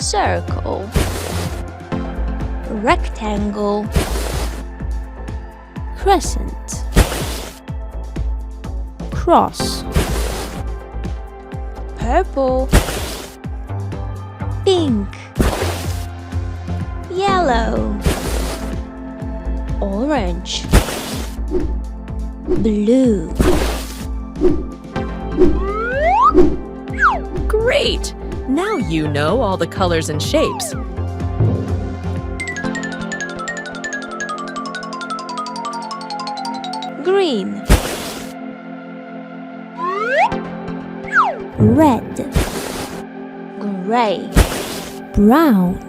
circle, rectangle, crescent, cross, purple, pink, yellow, orange, blue. Great! Now you know all the colors and shapes. Green, red, gray, brown,